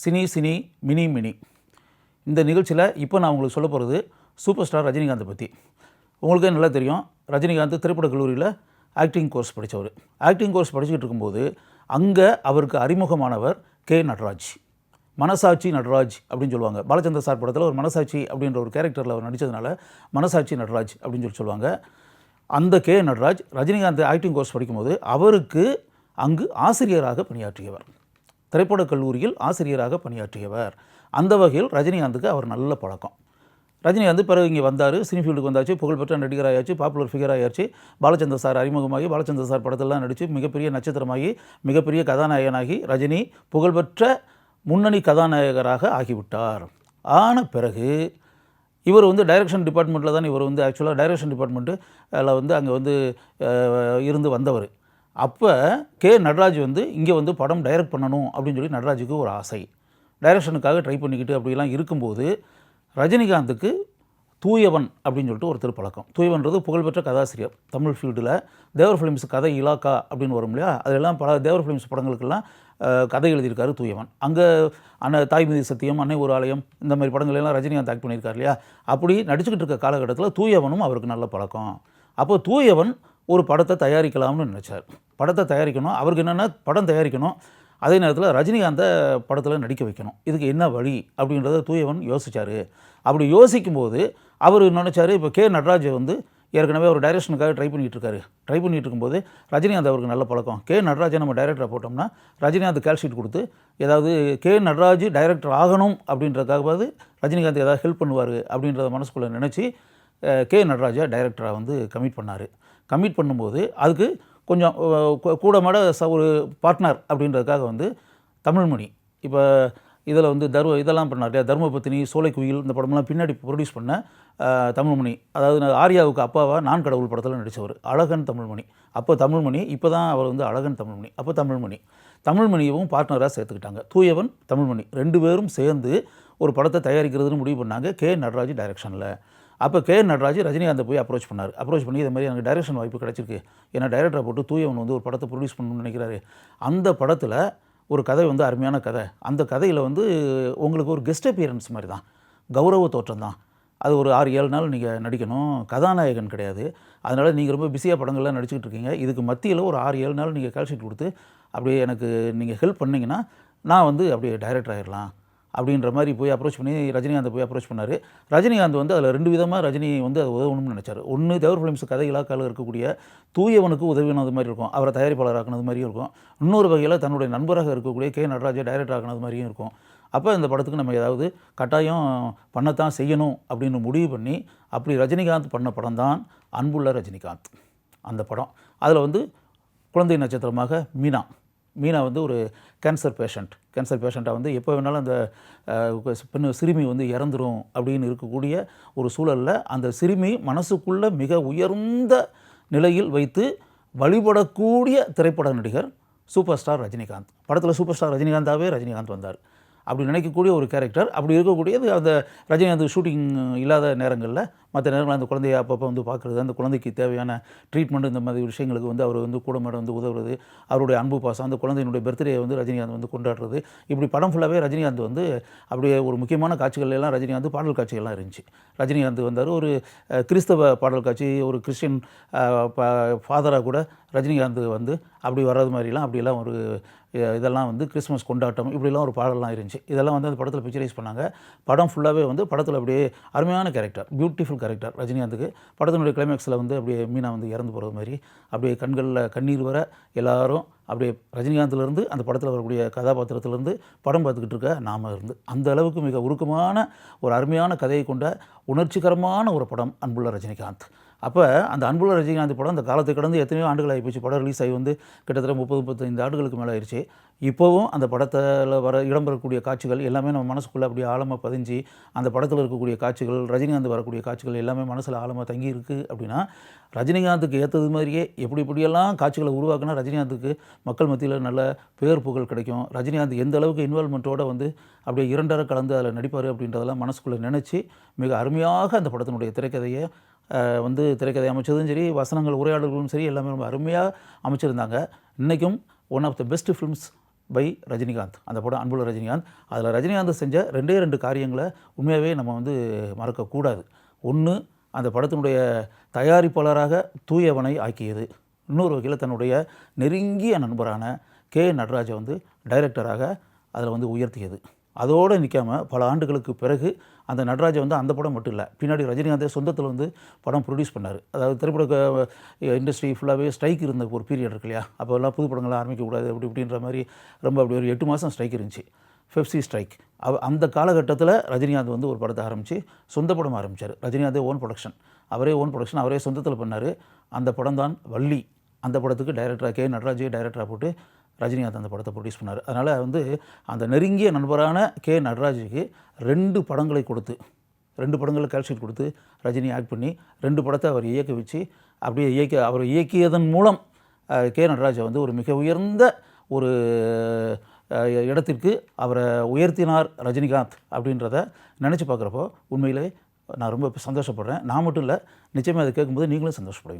Cine cine mini mini இந்த நிகழ்ச்சியில் இப்போ நான் உங்களுக்கு சொல்ல போகிறது சூப்பர் ஸ்டார் ரஜினிகாந்தை பற்றி. உங்களுக்கே நல்லா தெரியும், ரஜினிகாந்த் திரைப்படக் கல்லூரியில் ஆக்டிங் கோர்ஸ் படித்தவர். ஆக்டிங் கோர்ஸ் படிச்சுக்கிட்டு இருக்கும்போது அங்கே அவருக்கு அறிமுகமானவர் கே நடராஜ். மனசாட்சி நடராஜ் அப்படின்னு சொல்லுவாங்க. பாலச்சந்தர் சார் படத்தில் ஒரு மனசாட்சி அப்படின்ற ஒரு கேரக்டரில் அவர் நடித்ததுனால மனசாட்சி நடராஜ் அப்படின்னு சொல்லுவாங்க. அந்த K Natraj Rajinikanth acting course படிக்கும்போது அவருக்கு அங்கு ஆசிரியராக பணியாற்றியவர். திரைப்படக் கல்லூரியில் ஆசிரியராக பணியாற்றியவர். அந்த வகையில் ரஜினிகாந்துக்கு அவர் நல்ல பழக்கம். ரஜினிகாந்த் பிறகு இங்கே வந்தார், சினிஃபீல்டுக்கு வந்தாச்சு, புகழ்பெற்ற நடிகராயாச்சு, பாப்புலர் ஃபிகர் ஆயாச்சு. பாலச்சந்தர் சார் அறிமுகமாகி பாலச்சந்தர் சார் படத்திலலாம் நடித்து மிகப்பெரிய நட்சத்திரமாகி மிகப்பெரிய கதாநாயகனாகி ரஜினி புகழ்பெற்ற முன்னணி கதாநாயகராக ஆகிவிட்டார். ஆன பிறகு இவர் டைரக்ஷன் டிபார்ட்மெண்ட்டில் தான் இவர் ஆக்சுவலாக டைரக்ஷன் டிபார்ட்மெண்ட்டில் அங்கே இருந்து வந்தவர். அப்போ கே நடராஜ் இங்கே படம் டைரக்ட் பண்ணணும் அப்படின்னு சொல்லி நடராஜுக்கு ஒரு ஆசை. டைரக்ஷனுக்காக ட்ரை பண்ணிக்கிட்டு அப்படிலாம் இருக்கும்போது ரஜினிகாந்துக்கு தூயவன் அப்படின்னு சொல்லிட்டு ஒரு திருப்பழக்கம். தூயவன்றது புகழ்பெற்ற கதாசிரியர். தமிழ் ஃபீல்டில் தேவர் ஃபிலிம்ஸ் கதை இலாக்கா அப்படின்னு வரும் இல்லையா, அதெல்லாம் பல தேவர் ஃபிலிம்ஸ் படங்களுக்கெல்லாம் கதை எழுதியிருக்காரு தூயவன். அங்கே தாய்மதி சத்தியம், அன்னை ஒரு ஆலயம், இந்த மாதிரி படங்களெல்லாம் ரஜினிகாந்த் ஆக்ட் பண்ணியிருக்கார் இல்லையா. அப்படி நடிச்சுக்கிட்டு இருக்க காலகட்டத்தில் தூயவனும் அவருக்கு நல்ல பழக்கம். அப்போ தூயவன் ஒரு படத்தை தயாரிக்கலாம்னு நினச்சார். படத்தை தயாரிக்கணும், அவருக்கு என்னென்னா படம் தயாரிக்கணும், அதே நேரத்தில் ரஜினிகாந்தை படத்தில் நடிக்க வைக்கணும். இதுக்கு என்ன வழி அப்படின்றத தூயவன் யோசித்தார். அப்படி யோசிக்கும்போது அவர் நினச்சார், இப்போ கே நடராஜ் ஏற்கனவே ஒரு டைரக்ஷனுக்காக ட்ரை பண்ணிகிட்டு இருக்கும்போது ரஜினிகாந்த் அவருக்கு நல்ல பழக்கம். கே நடராஜை நம்ம டைரக்டராக போட்டோம்னா ரஜினிகாந்த் கால்ஷீட் கொடுத்து ஏதாவது கே நடராஜ் டைரக்டர் ஆகணும் அப்படின்றதுக்காகவாது ரஜினிகாந்த் ஏதாவது ஹெல்ப் பண்ணுவார் அப்படின்றத மனசுக்குள்ளே நினச்சி கே நடராஜை டைரக்டராக கமிட் பண்ணார். கமிட் பண்ணும்போது அதுக்கு கொஞ்சம் கூட மாட ஒரு பார்ட்னர் அப்படின்றதுக்காக தமிழ்மணி, இப்போ இதில் இதெல்லாம் பண்ணார் இல்லையா, தர்மபத்தினி, சோலைக்குயில், இந்த படமெல்லாம் பின்னாடி ப்ரொடியூஸ் பண்ண தமிழ்மணி, அதாவது ஆர்யாவுக்கு அப்பாவா நான் கடவுள் படத்தில் நடித்தவர் அழகன் தமிழ்மணி. அப்போ தமிழ்மணி, இப்போ தான் அவர் அழகன் தமிழ்மணி. அப்போ தமிழ்மணியவும் பார்ட்னராக சேர்த்துக்கிட்டாங்க. தூயவன் தமிழ்மணி 2 பேரும் சேர்ந்து ஒரு படத்தை தயாரிக்கிறதுன்னு முடிவு பண்ணாங்க கே நடராஜ் டைரக்ஷனில். அப்போ கே நடராஜ் ரஜினிகாந்தை போய் அப்ரோச் பண்ணி இது மாதிரி எனக்கு டைரக்ஷன் வாய்ப்பு கிடச்சிருக்கு, ஏன்னா டைரக்டரை போட்டு தூயவன் ஒரு படத்தை ப்ரொடியூஸ் பண்ணணும்னு நினைக்கிறாரு. அந்த படத்தில் ஒரு கதை அருமையான கதை. அந்த கதையில் உங்களுக்கு ஒரு கெஸ்ட் அப்பியரன்ஸ் மாதிரி தான், கௌரவ தோற்றம் தான். அது ஒரு 6-7 நாள் நீங்கள் நடிக்கணும், கதாநாயகன் கிடையாது. அதனால் நீங்கள் ரொம்ப பிஸியாக படங்கள்லாம் நடிச்சுக்கிட்டு இருக்கீங்க. இதுக்கு மத்தியில் ஒரு 6-7 நாள் நீங்கள் கால்ஷீட் கொடுத்து அப்படியே எனக்கு நீங்கள் ஹெல்ப் பண்ணிங்கன்னா நான் அப்படியே டைரக்டர் ஆகிடலாம் அப்படின்ற மாதிரி போய் அப்ரோச் பண்ணி ரஜினிகாந்தை போய் அப்ரோச் பண்ணார். ரஜினிகாந்த் அதில் 2 விதமாக ரஜினி அது உதவணும்னு நினச்சார். ஒன்று தேவர் ஃபிலிம்ஸ் கதை இலாக்காவில் இருக்கக்கூடிய தூயவனுக்கு உதவினது மாதிரி இருக்கும், அவரை தயாரிப்பாளர் ஆக்கினது மாதிரியும் இருக்கும். இன்னொரு வகையில் தன்னுடைய நண்பராக இருக்கக்கூடிய கே நடராஜை டைரக்டர் ஆக்கினது மாதிரியும் இருக்கும். அப்போ இந்த படத்துக்கு நம்ம ஏதாவது கட்டாயம் பண்ணத்தான் செய்யணும் அப்படின்னு முடிவு பண்ணி அப்படி ரஜினிகாந்த் பண்ண படம் தான் அன்புள்ள ரஜினிகாந்த். அந்த படம் அதில் குழந்தை நட்சத்திரமாக மீனா ஒரு கேன்சர் பேஷண்ட்டாக எப்போ வேணாலும் அந்த சிறுமி இறந்துரும் அப்படின்னு இருக்கக்கூடிய ஒரு சூழலில் அந்த சிறுமி மனசுக்குள்ளே மிக உயர்ந்த நிலையில் வைத்து வழிபடக்கூடிய திரைப்பட நடிகர் சூப்பர் ஸ்டார் ரஜினிகாந்த். படத்தில் சூப்பர் ஸ்டார் ரஜினிகாந்தாகவே ரஜினிகாந்த் வந்தார். அப்படி நினைக்கக்கூடிய ஒரு கேரக்டர். அப்படி இருக்கக்கூடியது அந்த ரஜினிகாந்த் ஷூட்டிங் இல்லாத நேரங்களில் மற்ற நேரங்களில் அந்த குழந்தைய அப்பப்போ பார்க்குறது, அந்த குழந்தைக்கு தேவையான ட்ரீட்மெண்ட், இந்த மாதிரி விஷயங்களுக்கு அவர் கூட மேடம் உதவுறது, அவருடைய அன்பு பாசம், அந்த குழந்தையினுடைய பர்த்டே ரஜினிகாந்த் கொண்டாடுறது, இப்படி படம் ஃபுல்லாகவே ரஜினிகாந்த் அப்படியே ஒரு முக்கியமான காட்சிகள் எல்லாம் ரஜினிகாந்த் பாடல் காட்சிகள்லாம் இருந்துச்சு. ரஜினிகாந்த் வந்தார், ஒரு கிறிஸ்தவ பாடல் காட்சி, ஒரு கிறிஸ்டின் ஃபாதராக கூட ரஜினிகாந்த் அப்படி வர்றது மாதிரிலாம் அப்படிலாம் ஒரு இதெல்லாம் கிறிஸ்மஸ் கொண்டாட்டம், இப்படிலாம் ஒரு பாடலாம் இருந்துச்சு. இதெல்லாம் அந்த படத்தில் பிக்சரைஸ் பண்ணாங்க. படம் ஃபுல்லாகவே படத்தில் அப்படியே அருமையான கேரக்டர், பியூட்டிஃபுல் கேரக்டர் ரஜினிகாந்துக்கு. படத்தினுடைய கிளைமேக்ஸில் அப்படியே மீனா இறந்து போகிறது மாதிரி அப்படியே கண்களில் கண்ணீர் வர எல்லாரும் அப்படியே ரஜினிகாந்திலேருந்து அந்த படத்தில் வரக்கூடிய கதாபாத்திரத்திலேருந்து படம் பார்த்துக்கிட்டு இருக்க நாம அந்த அளவுக்கு மிக உருக்கமான ஒரு அருமையான கதையை கொண்ட உணர்ச்சிகரமான ஒரு படம் அன்புள்ள ரஜினிகாந்த். அப்போ அந்த அன்புள்ள ரஜினிகாந்த் படம் அந்த காலத்தை கடந்து எத்தனையோ ஆண்டுகள் ஆகிப்போச்சு. படம் ரிலீஸ் ஆகி கிட்டத்தட்ட 30-35 ஆண்டுகளுக்கு மேலே ஆயிடுச்சு. இப்போவும் அந்த படத்தில் இடம்பெறக்கூடிய காட்சிகள் எல்லாமே நம்ம மனசுக்குள்ளே அப்படியே ஆழமாக பதிஞ்சு, அந்த படத்தில் இருக்கக்கூடிய காட்சிகள், ரஜினிகாந்த் வரக்கூடிய காட்சிகள் எல்லாமே மனசில் ஆழமாக தங்கி இருக்குது. அப்படின்னா ரஜினிகாந்துக்கு ஏற்றது மாதிரியே எப்படியெல்லாம் காட்சிகளை உருவாக்குனா ரஜினிகாந்துக்கு மக்கள் மத்தியில் நல்ல பேர் புகழ் கிடைக்கும், ரஜினிகாந்த் எந்த அளவுக்கு இன்வால்மெண்ட்டோடு அப்படியே இரண்டரை கலந்து அதில் நடிப்பார் அப்படின்றதெல்லாம் மனசுக்குள்ளே நினச்சி மிக அருமையாக அந்த படத்தினுடைய திரைக்கதையை திரைக்கதை அமைச்சதும் சரி, வசனங்கள் உரையாடல்களும் சரி, எல்லாமே ரொம்ப அருமையாக அமைச்சிருந்தாங்க. இன்றைக்கும் one of the best films by Rajinikanth. அந்த படம் அன்புள்ள ரஜினிகாந்த். அதில் ரஜினிகாந்த் செஞ்ச 2 காரியங்களை உண்மையாகவே நம்ம வந்து மறக்கக்கூடாது. ஒன்று, அந்த படத்தினுடைய தயாரிப்பாளராக தூயவனை ஆக்கியது. இன்னொரு வகையில் தன்னுடைய நெருங்கிய நண்பரான கே நடராஜை வந்து டைரக்டராக அதில் வந்து உயர்த்தியது. அதோடு நிற்காமல் பல ஆண்டுகளுக்கு பிறகு அந்த நடராஜை வந்து அந்த படம் மட்டும் இல்லை, பின்னாடி ரஜினிகாந்தே சொந்தத்தில் வந்து படம் ப்ரொடியூஸ் பண்ணார். அதாவது திரைப்பட இண்டஸ்ட்ரி ஃபுல்லாகவே ஸ்ட்ரைக் இருந்த ஒரு பீரியட் இருக்கு இல்லையா, அப்போல்லாம் புது படங்கள்லாம் ஆரம்பிக்கக்கூடாது இப்படின்ற மாதிரி ரொம்ப அப்படி ஒரு 8 மாதம் ஸ்ட்ரைக் இருந்துச்சு, பெப்சி ஸ்ட்ரைக். அந்த காலகட்டத்தில் ரஜினிகாந்த் வந்து ஒரு படத்தை ஆரம்பித்து சொந்த படம் ஆரம்பித்தார். ரஜினிகாந்தே ஓன் ப்ரொடக்ஷன், அவரே சொந்தத்தில் பண்ணார். அந்த படம் தான் வள்ளி. அந்த படத்துக்கு டைரக்டராக கே நடராஜே டைரக்டராக போட்டு ரஜினிகாந்த் அந்த படத்தை ப்ரொடியூஸ் பண்ணார். அதனால் வந்து அந்த நெருங்கிய நண்பரான கே நடராஜுக்கு 2 படங்களை கொடுத்து, 2 படங்களில் கால்ஷீட் கொடுத்து ரஜினி ஆக்ட் பண்ணி 2 படத்தை அவர் இயக்க வச்சு, அப்படியே அவர் இயக்கியதன் மூலம் கே நடராஜை வந்து ஒரு மிக உயர்ந்த ஒரு இடத்திற்கு அவரை உயர்த்தினார் ரஜினிகாந்த் அப்படின்றத நினச்சி பார்க்குறப்போ உண்மையிலே நான் ரொம்ப சந்தோஷப்படுறேன். நான் மட்டும் இல்லை, நிச்சயமாக அதை கேட்கும்போது நீங்களும் சந்தோஷப்படுவீங்க.